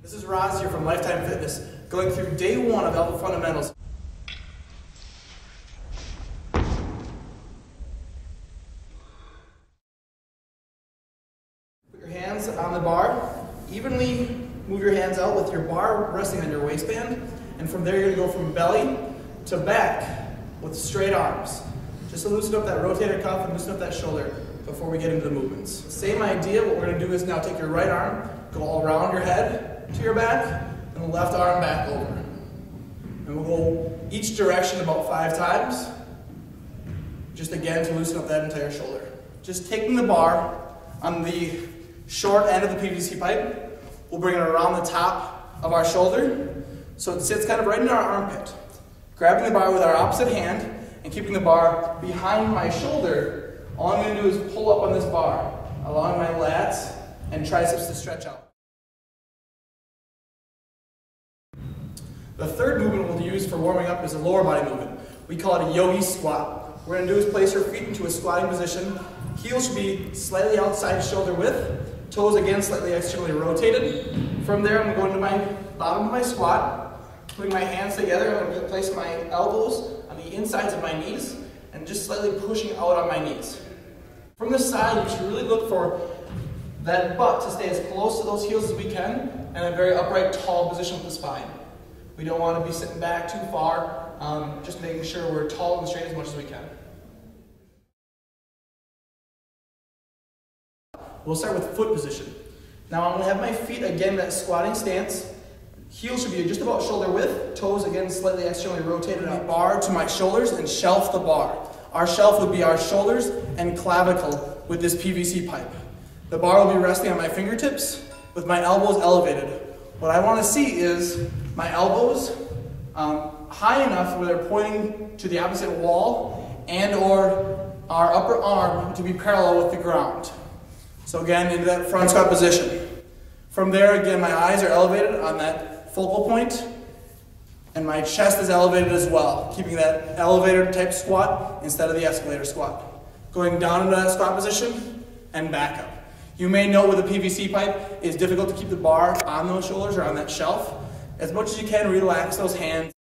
This is Roz here from Lifetime Fitness, going through day one of Alpha Fundamentals. Put your hands on the bar, evenly move your hands out with your bar resting on your waistband, and from there you're going to go from belly to back with straight arms. Just to loosen up that rotator cuff and loosen up that shoulder before we get into the movements. Same idea, what we're going to do is now take your right arm, go all around your head to your back, and the left arm back over. And we'll go each direction about 5 times, just again to loosen up that entire shoulder. Just taking the bar on the short end of the PVC pipe, we'll bring it around the top of our shoulder, so it sits kind of right in our armpit. Grabbing the bar with our opposite hand, and keeping the bar behind my shoulder, all I'm going to do is pull up on this bar, allowing my lats and triceps to stretch out. The third movement we'll use for warming up is a lower body movement. We call it a Yogi squat. What we're going to do is place your feet into a squatting position. Heels should be slightly outside shoulder width, toes again slightly externally rotated. From there I'm going to my bottom of my squat, putting my hands together. I'm going to place my elbows on the insides of my knees and just slightly pushing out on my knees. From the side, we should really look for that butt to stay as close to those heels as we can and a very upright, tall position with the spine. We don't want to be sitting back too far, just making sure we're tall and straight as much as we can. We'll start with foot position. Now I'm going to have my feet again in that squatting stance. Heels should be just about shoulder width, toes again slightly externally rotated on the bar to my shoulders and shelf the bar. Our shelf would be our shoulders and clavicle with this PVC pipe. The bar will be resting on my fingertips with my elbows elevated. What I want to see is my elbows high enough where they're pointing to the opposite wall and or our upper arm to be parallel with the ground. So again, into that front squat position. From there, again, my eyes are elevated on that focal point, and my chest is elevated as well, keeping that elevator type squat instead of the escalator squat. Going down into that squat position and back up. You may know with a PVC pipe, it's difficult to keep the bar on those shoulders or on that shelf. As much as you can, relax those hands.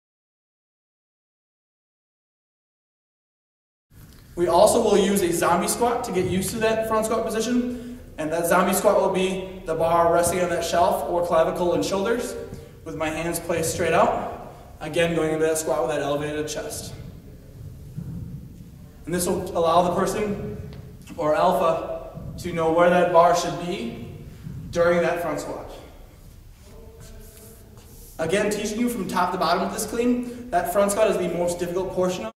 We also will use a zombie squat to get used to that front squat position. And that zombie squat will be the bar resting on that shelf or clavicle and shoulders with my hands placed straight out. Again, going into that squat with that elevated chest. And this will allow the person or alpha to know where that bar should be during that front squat. Again, teaching you from top to bottom with this clean, that front squat is the most difficult portion of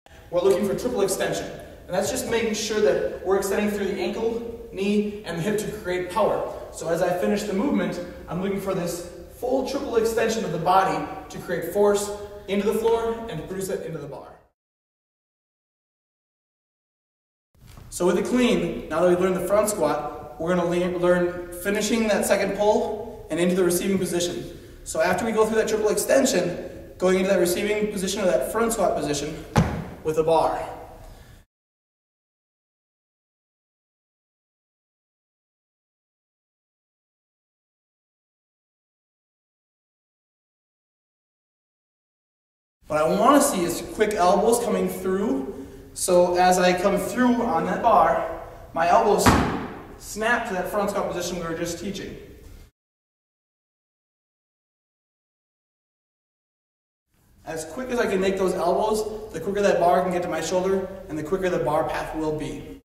it. We're looking for triple extension. And that's just making sure that we're extending through the ankle, knee, and the hip to create power. So as I finish the movement, I'm looking for this full triple extension of the body to create force into the floor and to produce it into the bar. So with the clean, now that we've learned the front squat, we're going to learn finishing that second pull and into the receiving position. So after we go through that triple extension, going into that receiving position or that front squat position with a bar. What I want to see is quick elbows coming through. So as I come through on that bar, my elbows snap to that front squat position we were just teaching. As quick as I can make those elbows, the quicker that bar can get to my shoulder and the quicker the bar path will be.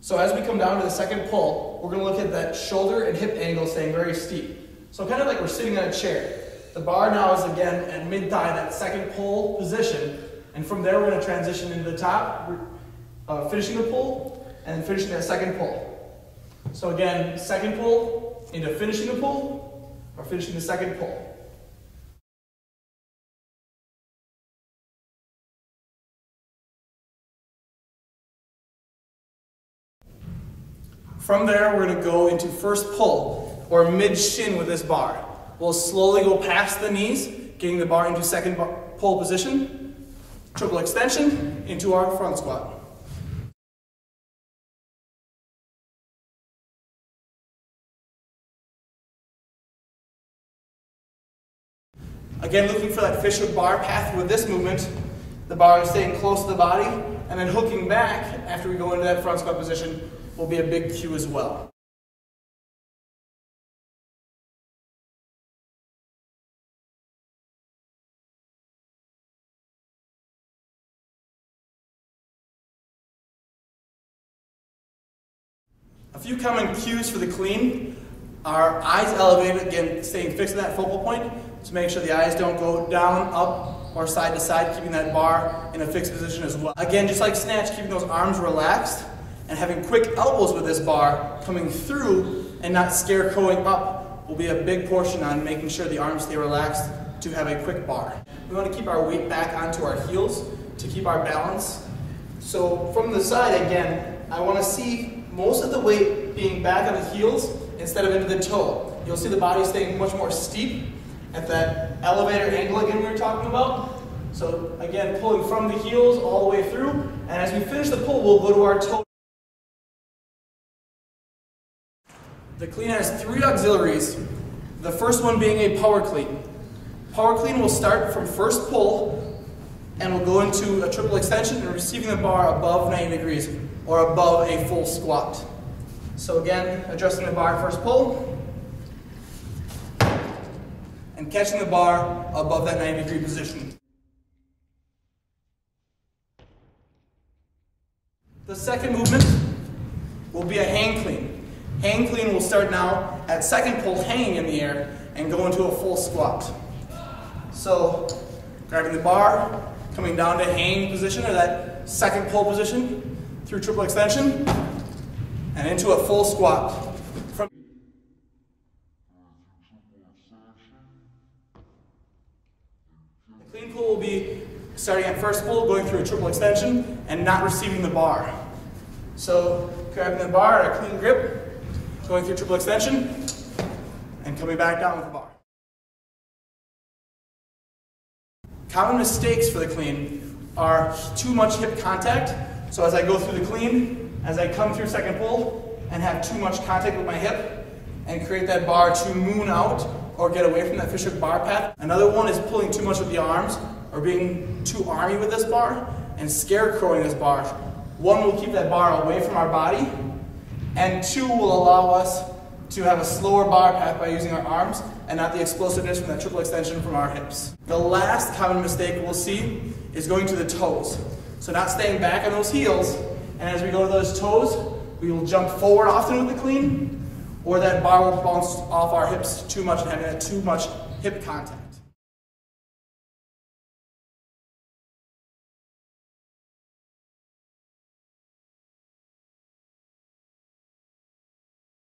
So as we come down to the second pull, we're going to look at that shoulder and hip angle staying very steep. So kind of like we're sitting on a chair. The bar now is again at mid-thigh, that second pull position, and from there we're going to transition into the top, finishing the pull, and then finishing that second pull. So again, second pull into finishing the pull, or finishing the second pull. From there, we're going to go into first pull, or mid-shin with this bar. We'll slowly go past the knees, getting the bar into second pull position, triple extension, into our front squat. Again, looking for that fish hook bar path with this movement. The bar is staying close to the body, and then hooking back after we go into that front squat position will be a big cue as well. A few common cues for the clean are eyes elevated, again staying fixed in that focal point to make sure the eyes don't go down, up, or side to side, keeping that bar in a fixed position as well. Again, just like snatch, keeping those arms relaxed and having quick elbows with this bar coming through and not scarecrowing up will be a big portion on making sure the arms stay relaxed to have a quick bar. We want to keep our weight back onto our heels to keep our balance. So from the side, again, I want to see most of the weight being back on the heels instead of into the toe. You'll see the body staying much more steep at that elevator angle again we were talking about. So again, pulling from the heels all the way through, and as we finish the pull, we'll go to our toe. The clean has 3 auxiliaries, the first one being a power clean. Power clean will start from first pull, and we'll go into a triple extension and receiving the bar above 90 degrees, or above a full squat. So again, adjusting the bar first pull, and catching the bar above that 90-degree position. The second movement will be a hang clean. Hang clean will start now at second pull, hanging in the air, and go into a full squat. So, grabbing the bar, coming down to hang position, or that second pull position, through triple extension, and into a full squat. The clean pull will be starting at first pull, going through a triple extension, and not receiving the bar. So, grabbing the bar at a clean grip, going through triple extension, and coming back down with the bar. Common mistakes for the clean are too much hip contact. So as I go through the clean, as I come through second pull, and have too much contact with my hip, and create that bar to moon out, or get away from that fish hook bar path. Another one is pulling too much with the arms, or being too army with this bar, and scarecrowing this bar. One will keep that bar away from our body, and 2 will allow us to have a slower bar path by using our arms, and not the explosiveness from that triple extension from our hips. The last common mistake we'll see is going to the toes. So not staying back on those heels, and as we go to those toes, we will jump forward often with the clean, or that bar will bounce off our hips too much and having that too much hip contact.